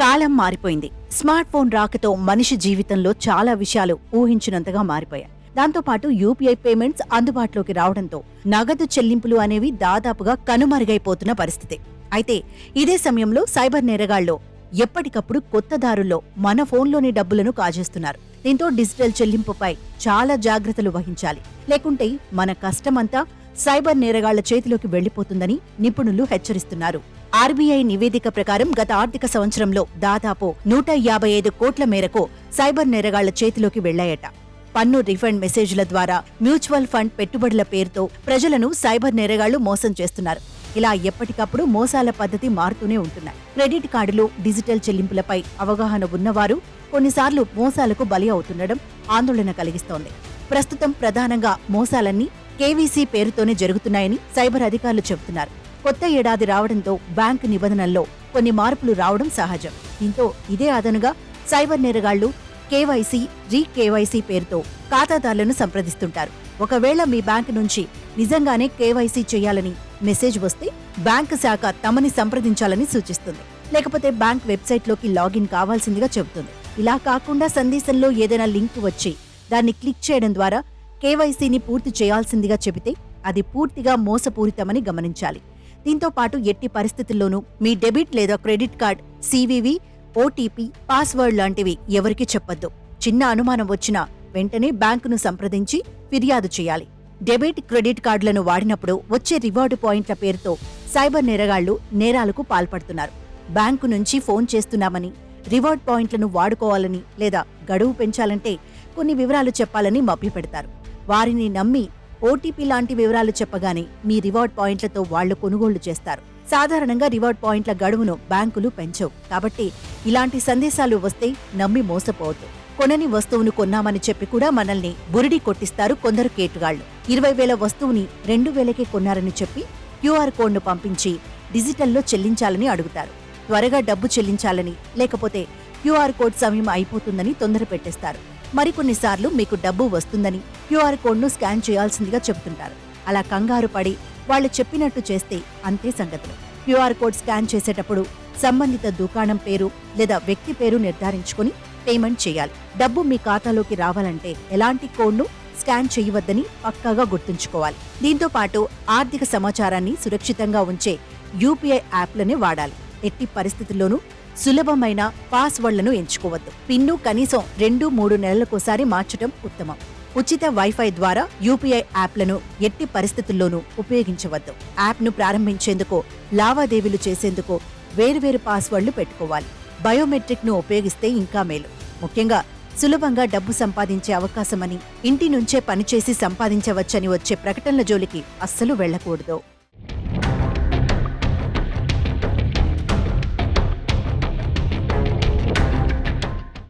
కాలం మారిపోయింది. Smart phone రాకతో మనిషి జీవితంలో చాలా విషయాలు ఊహించినంతగా మారిపోయాయి. దాంతోపాటు యూపీఐ పేమెంట్స్ అందుబాటులోకి రావడంతో నగదు చెల్లింపులు అనేవి దాదాపుగా కనుమరుగైపోతున్న పరిస్థితి. అయితే ఇదే సమయంలో సైబర్ నేరగాళ్లు ఎప్పటికప్పుడు కొత్త దారుల్లో మన ఫోన్లోని డబ్బులను కాజేస్తున్నారు. దీంతో డిజిటల్ చెల్లింపుపై చాలా జాగ్రత్తలు వహించాలి, లేకుంటే మన కష్టమంతా సైబర్ నేరగాళ్ల చేతిలోకి వెళ్లిపోతుందని నిపుణులు హెచ్చరిస్తున్నారు. ఆర్బీఐ నివేదిక ప్రకారం గత ఆర్థిక సంవత్సరంలో దాదాపు 155 కోట్ల మేరకు సైబర్ నేరగాళ్ల చేతిలోకి వెళ్లాయట. పన్ను రిఫండ్ మెసేజ్ల ద్వారా మ్యూచువల్ ఫండ్ పెట్టుబడుల పేరుతో ప్రజలను సైబర్ నేరగాళ్లు మోసం చేస్తున్నారు. ఇలా ఎప్పటికప్పుడు మోసాల పద్ధతి మారుతూనే ఉంటున్నాయి. క్రెడిట్ కార్డులు, డిజిటల్ చెల్లింపులపై అవగాహన ఉన్నవారు కొన్నిసార్లు మోసాలకు బలి అవుతుండడం ఆందోళన కలిగిస్తోంది. ప్రస్తుతం ప్రధానంగా మోసాలన్నీ కేవీసీ పేరుతోనే జరుగుతున్నాయని సైబర్ అధికారులు చెబుతున్నారు. కొత్త ఏడాది రావడంతో బ్యాంకు నిబంధనల్లో కొన్ని మార్పులు రావడం సహజం. దీంతో ఇదే అదనుగా సైబర్ నేరగాళ్లు కేవైసీ, రీకేవైసీ పేరుతో ఖాతాదారులను సంప్రదిస్తుంటారు. ఒకవేళ మీ బ్యాంకు నుంచి నిజంగానే కేవైసీ చేయాలని మెసేజ్ వస్తే బ్యాంకు శాఖ తమని సంప్రదించాలని సూచిస్తుంది. లేకపోతే బ్యాంక్ వెబ్సైట్లోకి లాగిన్ కావాల్సిందిగా చెబుతుంది. ఇలా కాకుండా సందేశంలో ఏదైనా లింక్ వచ్చి దాన్ని క్లిక్ చేయడం ద్వారా కేవైసీని పూర్తి చేయాల్సిందిగా చెబితే అది పూర్తిగా మోసపూరితమని గమనించాలి. దీంతో పాటు ఎట్టి పరిస్థితుల్లోనూ మీ డెబిట్ లేదా credit card CVV, OTP, password లాంటివి ఎవరికీ చెప్పొద్దు. చిన్న అనుమానం వచ్చినా వెంటనే బ్యాంకును సంప్రదించి ఫిర్యాదు చేయాలి. డెబిట్, క్రెడిట్ కార్డులను వాడినప్పుడు వచ్చే రివార్డు పాయింట్ల పేరుతో సైబర్ నేరగాళ్లు నేరాలకు పాల్పడుతున్నారు. బ్యాంకు నుంచి ఫోన్ చేస్తున్నామని, రివార్డ్ పాయింట్లను వాడుకోవాలని లేదా గడువు పెంచాలంటే కొన్ని వివరాలు చెప్పాలని మభ్యపెడతారు. వారిని నమ్మి ఓటీపీ లాంటి వివరాలు చెప్పగానే మీ రివార్డ్ పాయింట్లతో వాళ్లు కొనుగోళ్లు చేస్తారు. సాధారణంగా రివార్డ్ పాయింట్ల గడువును బ్యాంకులు పెంచవు. కాబట్టి ఇలాంటి సందేశాలు వస్తే నమ్మి మోసపోవద్దు. కొనని వస్తువును కొన్నామని చెప్పి కూడా మనల్ని బురిడి కొట్టిస్తారు కొందరు కేటుగాళ్లు. 20,000 వస్తువుని 2,000కే కొన్నారని చెప్పి క్యూఆర్ కోడ్ను పంపించి డిజిటల్లో చెల్లించాలని అడుగుతారు. త్వరగా డబ్బు చెల్లించాలని, లేకపోతే క్యూఆర్ కోడ్ సమయం అయిపోతుందని తొందర పెట్టేస్తారు. మరికొన్నిసార్లు మీకు డబ్బు వస్తుందని క్యూఆర్ కోడ్ను స్కాన్ చేయాల్సిందిగా చెబుతుంటారు. అలా కంగారు పడి వాళ్లు చెప్పినట్టు చేస్తే అంతే సంగతులు. క్యూఆర్ కోడ్ స్కాన్ చేసేటప్పుడు సంబంధిత దుకాణం పేరు లేదా వ్యక్తి పేరు నిర్ధారించుకుని పేమెంట్ చేయాలి. డబ్బు మీ ఖాతాలోకి రావాలంటే ఎలాంటి కోడ్ను స్కాన్ చేయవద్దని పక్కాగా గుర్తుంచుకోవాలి. దీంతో పాటు ఆర్థిక సమాచారాన్ని సురక్షితంగా ఉంచే యూపీఐ యాప్లనే వాడాలి. ఎట్టి పరిస్థితుల్లోనూ సులభమైన పాస్వర్డ్లను ఎంచుకోవద్దు. పిన్ను కనీసం 2-3 నెలలకోసారి మార్చడం ఉత్తమం. ఉచిత వైఫై ద్వారా యూపీఐ యాప్లను ఎట్టి పరిస్థితుల్లోనూ ఉపయోగించవద్దు. యాప్ను ప్రారంభించేందుకు, లావాదేవీలు చేసేందుకు వేర్వేరు పాస్వర్డ్లు పెట్టుకోవాలి. బయోమెట్రిక్ను ఉపయోగిస్తే ఇంకా మేలు. ముఖ్యంగా సులభంగా డబ్బు సంపాదించే అవకాశమని, ఇంటి నుంచే పనిచేసి సంపాదించవచ్చని వచ్చే ప్రకటనల జోలికి అస్సలు వెళ్లకూడదు.